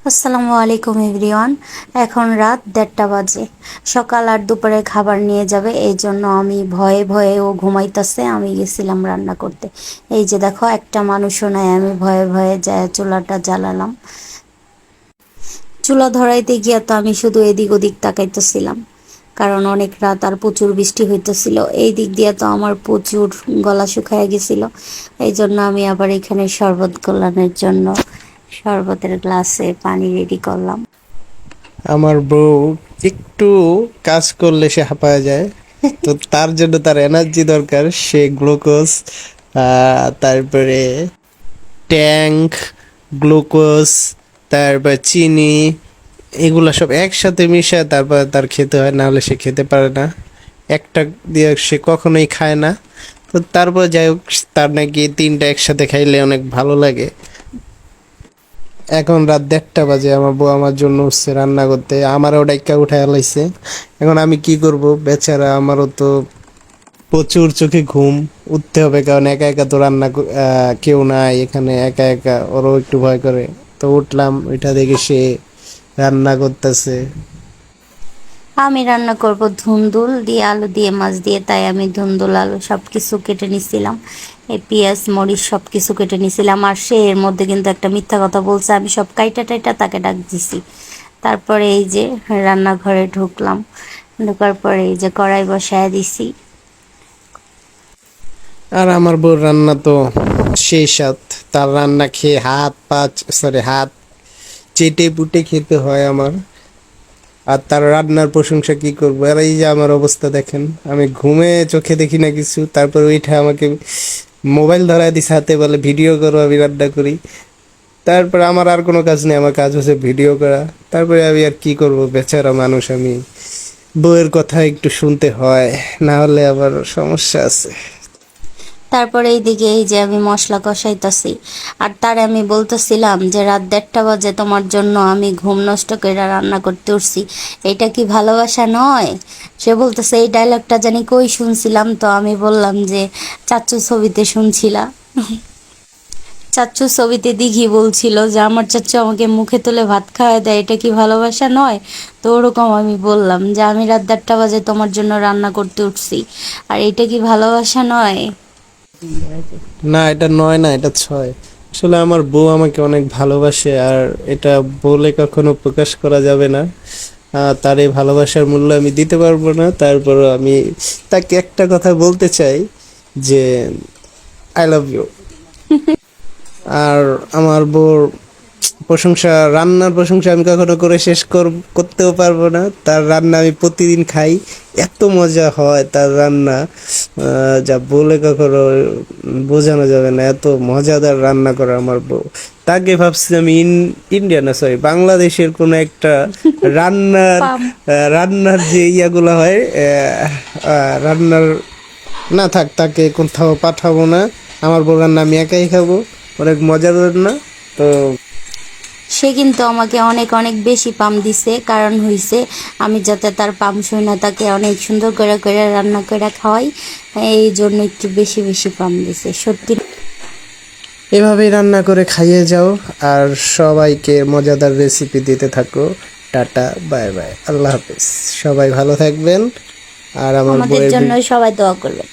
আসসালামু আলাইকুম এভরিওয়ান। এখন রাত 1:30 বাজে। সকাল আর দুপুরে খাবার নিয়ে যাবে, এই জন্য আমি ভয়ে ভয়ে ও ঘুমাইতেছে, আমি গেছিলাম রান্না করতে। এই যে দেখো, একটা মানুষও নাই, আমি ভয়ে ভয়ে যায় চুলাটা জ্বালালাম। চুলা ধরাইতে গিয়া তো আমি শুধু এদিক ওদিক তাকাইতেছিলাম, কারণ অনেক রাত আর প্রচুর বৃষ্টি হইতেছিল। এই দিক দিয়ে তো আমার প্রচুর গলা শুকায় গেছিল। এই জন্য আমি আবার এখানে শরবত গলানোর জন্য শরবতের গ্লাসে পানি রেডি করলাম। আমার বউ একটু কাজ করলে সে হাঁপায় যায়, তো তার জন্য তার এনার্জি দরকার। সে গ্লুকোজ, তারপরে ট্যাঙ্ক, গ্লুকোজ, তারপর চিনি, এগুলা সব একসাথে মিশায় তারপর তার খেতে হয়, না হলে সে খেতে পারে না। একটা দিয়ে সে কখনোই খায় না। তো তারপর যাই হোক, তার নাকি তিনটা একসাথে খাইলে অনেক ভালো লাগে। এখন রাত 1:30 বাজে, আমার বউ আমার জন্য উঠছে রান্না করতে, আমারও ডাইকা উঠায় লাইছে। এখন আমি কি করব, বেচারা, আমারও তো প্রচুর চোখে ঘুম, উঠতে হবে, কারণ একা একা তো কেউ নাই এখানে, একা একা ওরও একটু ভয় করে। তো উঠলাম, ওইটা দেখে সে রান্না করতেছে। আমি রান্না করব ধুন্দুল দিয়ে, আলু দিয়ে, মাছ দিয়ে, তাই আমি ধুন্দুল আলু সব কিছু কেটে নিছিলাম। এই পেঁয়াজ মরিচ সব কিছু কেটে নিছিলাম। আর সে এর মধ্যে কিন্তু একটা মিথ্যা কথা বলছে, আমি সব কাইটা টাইটা তাকে ডাক দিছি। তারপরে এই যে রান্নাঘরে ঢুকলাম, ঢোকার পরে এই যে কড়াই বসায় দিছি। আর আমার বউর রান্না তো সেই স্বাদ, তার রান্না খেয়ে হাত চেটে পুটে খেতে হয় আমার। আর তার রান্নার প্রশংসা কি করবো, আর এই যে আমার অবস্থা দেখেন, আমি ঘুমে চোখে দেখি না কিছু, তারপর ওইটা আমাকে মোবাইল ধরায় দিছে হাতে, বলে ভিডিও করো, আমি রান্না করি। তারপর আমার আর কোনো কাজ নেই, আমার কাজ হচ্ছে ভিডিও করা। তারপরে আমি আর কি করব, বেচারা মানুষ আমি, বউয়ের কথা একটু শুনতে হয়, না হলে আবার সমস্যা আছে। তারপরে এইদিকে এই যে আমি মশলা কষাইতাছি, আর তারে আমি বলতেছিলাম যে রাত 1:30 বাজে, তোমার জন্য আমি ঘুম নষ্ট করে রান্না করতে উঠছি, এটা কি ভালোবাসা নয়? সে বলতেছে এই ডায়লগটা জানি কই শুনছিলাম। তো আমি বললাম যে চাচ্চু ছবিতে শুনছিলাম। চাচ্চু ছবিতে দিঘি বলছিল যে আমার চাচ্চু আমাকে মুখে তুলে ভাত খাওয়ায় দেয়, এটা কি ভালোবাসা নয়? তো ওরকম আমি বললাম যে আমি রাত 1:30 বাজে তোমার জন্য রান্না করতে উঠছি, আর এটা কি ভালোবাসা নয়? না, এটা নয় না, এটা 6। আসলে আমার বউ আমাকে অনেক ভালোবাসে, আর এটা বলে কখনো প্রকাশ করা যাবে না। তার এই ভালোবাসার মূল্য আমি দিতে পারবো না। তারপরও আমি তাকে একটা কথা বলতে চাই, যে আই লাভ ইউ। আর আমার বউর রান্নার প্রশংসা আমি কখনো করে করতেও পারবো না। তার রান্না আমি প্রতিদিন খাই, এত মজা হয় তার রান্না, যা বলে কখনো বোঝানো যাবে না, এত মজাদার রান্না করে আমার বউ। তাকে ভাবছি আমি ইন্ডিয়া না, সরি, বাংলাদেশের কোনো একটা রান্নার পাম। রান্নার যে ইয়াগুলো হয়, রান্নার, না থাক, তাকে কোথাও পাঠাবো না। আমার বউ রান্না আমি একাই খাবো, অনেক মজাদার না। তো সে কিন্তু আমাকে অনেক অনেক বেশি পাম দিছে, কারণ হইছে আমি যাতে তার পাম শুই না, তাকে অনেক সুন্দর করে করে রান্না করে খাওয়াই, এই জন্য একটু বেশি বেশি পাম দিছে সত্যি। এভাবেই রান্না করে খাইয়ে যাও, আর সবাইকে মজাদার রেসিপি দিতে থাকো। টাটা, বাই বাই, আল্লাহ হাফেজ। সবাই ভালো থাকবেন। আর আমার আমাদের বউয়ের জন্য সবাই দোয়া করবে।